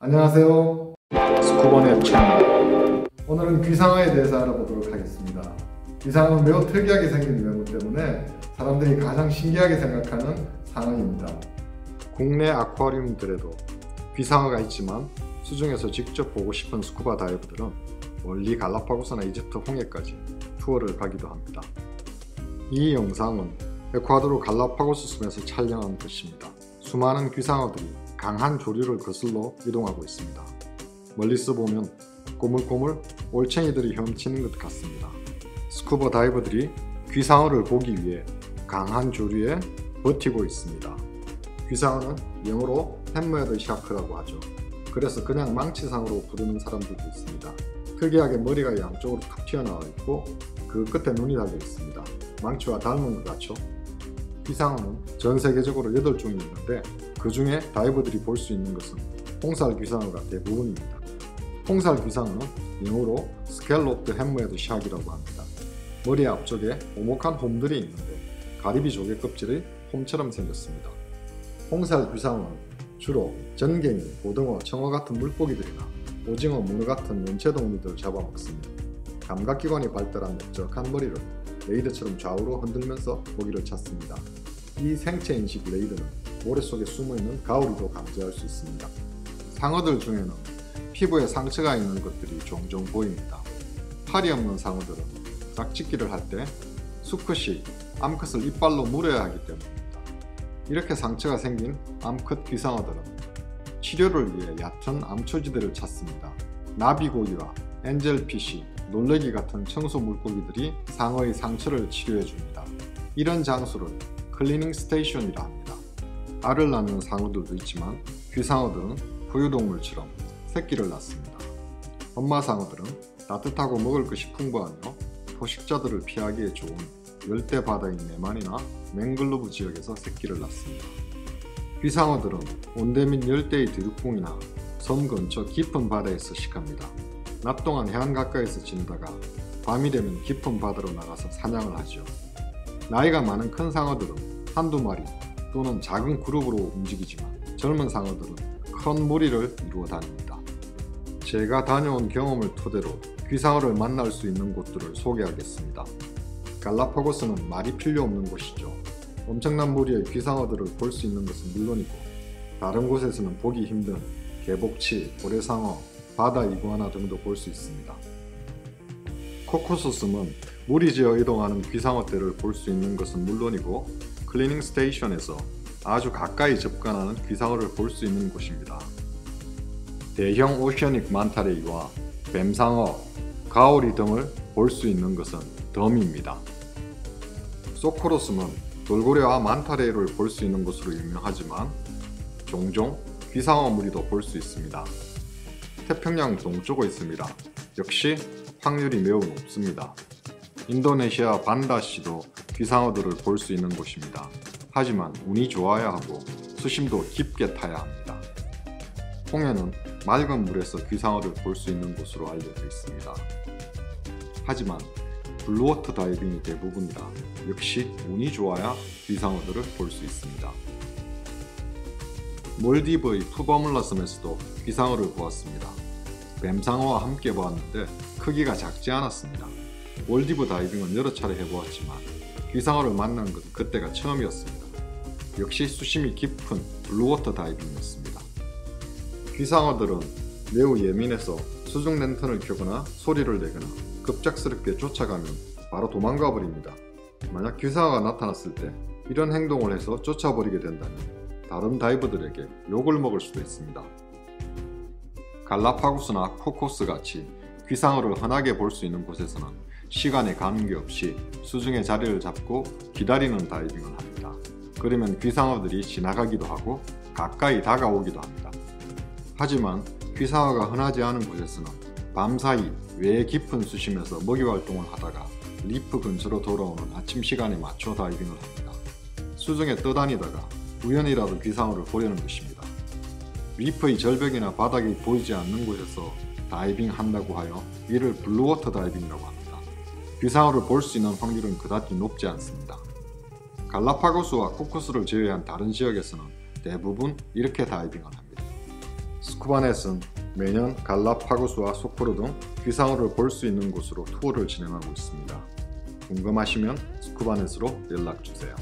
안녕하세요. 스쿠버넷 채널. 오늘은 귀상어에 대해서 알아보도록 하겠습니다. 귀상어는 매우 특이하게 생긴 외모 때문에 사람들이 가장 신기하게 생각하는 상어입니다. 국내 아쿠아리움들에도 귀상어가 있지만 수중에서 직접 보고 싶은 스쿠버 다이버들은 멀리 갈라파고스나 이집트 홍해까지 투어를 가기도 합니다. 이 영상은 에콰도르 갈라파고스 섬에서 촬영한 것입니다. 수많은 귀상어들이 강한 조류를 거슬러 이동하고 있습니다. 멀리서 보면 꼬물꼬물 올챙이들이 헤엄치는 것 같습니다. 스쿠버 다이버들이 귀상어를 보기 위해 강한 조류에 버티고 있습니다. 귀상어는 영어로 햄머헤드 샤크라고 하죠. 그래서 그냥 망치상어로 부르는 사람들도 있습니다. 특이하게 머리가 양쪽으로 툭 튀어나와 있고 그 끝에 눈이 달려 있습니다. 망치와 닮은 것 같죠? 귀상어는 전 세계적으로 8종이 있는데 그 중에 다이버들이 볼 수 있는 것은 홍살 귀상어가 대부분입니다. 홍살 귀상어는 영어로 스켈롭드 햄머헤드 샥이라고 합니다. 머리 앞쪽에 오목한 홈들이 있는데 가리비 조개 껍질이 홈처럼 생겼습니다. 홍살 귀상어는 주로 전갱이, 고등어, 청어 같은 물고기들이나 오징어, 문어 같은 연체동물들을 잡아먹습니다. 감각기관이 발달한 넓적한 머리를 레이더처럼 좌우로 흔들면서 먹이를 찾습니다. 이 생체인식 레이더는 모래 속에 숨어있는 가오리도 감지할 수 있습니다. 상어들 중에는 피부에 상처가 있는 것들이 종종 보입니다. 팔이 없는 상어들은 짝짓기를 할 때 수컷이 암컷을 이빨로 물어야 하기 때문입니다. 이렇게 상처가 생긴 암컷 귀상어들은 치료를 위해 얕은 암초지대를 찾습니다. 나비고기와 엔젤피쉬, 놀래기 같은 청소 물고기들이 상어의 상처를 치료해 줍니다. 이런 장소를 클리닝 스테이션이라 합니다. 알을 낳는 상어들도 있지만 귀상어들은 포유동물처럼 새끼를 낳습니다. 엄마 상어들은 따뜻하고 먹을 것이 풍부하며 포식자들을 피하기에 좋은 열대 바다인 내만이나 맹글로브 지역에서 새끼를 낳습니다. 귀상어들은 온대 및 열대의 대륙봉이나 섬 근처 깊은 바다에 서식합니다. 낮 동안 해안 가까이서 지내다가 밤이 되면 깊은 바다로 나가서 사냥을 하죠. 나이가 많은 큰 상어들은 한두 마리 또는 작은 그룹으로 움직이지만 젊은 상어들은 큰 무리를 이루어 다닙니다. 제가 다녀온 경험을 토대로 귀상어를 만날 수 있는 곳들을 소개하겠습니다. 갈라파고스는 말이 필요 없는 곳이죠. 엄청난 무리의 귀상어들을 볼 수 있는 것은 물론이고 다른 곳에서는 보기 힘든 개복치, 고래상어, 바다 이구아나 등도 볼 수 있습니다. 코코스 섬은 무리지어 이동하는 귀상어떼를 볼 수 있는 것은 물론이고 클리닝 스테이션에서 아주 가까이 접근하는 귀상어를 볼 수 있는 곳입니다. 대형 오셔닉 만타레이와 뱀상어, 가오리 등을 볼 수 있는 것은 덤입니다. 소코로섬은 돌고래와 만타레이를 볼 수 있는 곳으로 유명하지만 종종 귀상어 무리도 볼 수 있습니다. 태평양 동쪽에 있습니다. 역시 확률이 매우 높습니다. 인도네시아 반다시도 귀상어들을 볼 수 있는 곳입니다. 하지만 운이 좋아야 하고 수심도 깊게 타야 합니다. 홍해는 맑은 물에서 귀상어를 볼 수 있는 곳으로 알려져 있습니다. 하지만 블루워터 다이빙이 대부분이라 역시 운이 좋아야 귀상어들을 볼 수 있습니다. 몰디브의 투버물라 섬에서도 귀상어를 보았습니다. 뱀상어와 함께 보았는데 크기가 작지 않았습니다. 몰디브 다이빙은 여러 차례 해보았지만 귀상어를 만난 건 그때가 처음이었습니다. 역시 수심이 깊은 블루워터 다이빙이었습니다. 귀상어들은 매우 예민해서 수중 랜턴을 켜거나 소리를 내거나 급작스럽게 쫓아가면 바로 도망가 버립니다. 만약 귀상어가 나타났을 때 이런 행동을 해서 쫓아버리게 된다면 다른 다이버들에게 욕을 먹을 수도 있습니다. 갈라파고스나 코코스 같이 귀상어를 흔하게 볼 수 있는 곳에서는 시간에 관계없이 수중에 자리를 잡고 기다리는 다이빙을 합니다. 그러면 귀상어들이 지나가기도 하고 가까이 다가오기도 합니다. 하지만 귀상어가 흔하지 않은 곳에서는 밤사이 외의 깊은 수심에서 먹이 활동을 하다가 리프 근처로 돌아오는 아침 시간에 맞춰 다이빙을 합니다. 수중에 떠다니다가 우연이라도 귀상어를 보려는 것입니다. 리프의 절벽이나 바닥이 보이지 않는 곳에서 다이빙 한다고 하여 이를 블루워터 다이빙이라고 합니다. 귀상어를 볼 수 있는 확률은 그다지 높지 않습니다. 갈라파고스와 코코스를 제외한 다른 지역에서는 대부분 이렇게 다이빙을 합니다. 스쿠바넷은 매년 갈라파고스와 소코르 등 귀상어를 볼 수 있는 곳으로 투어를 진행하고 있습니다. 궁금하시면 스쿠바넷으로 연락주세요.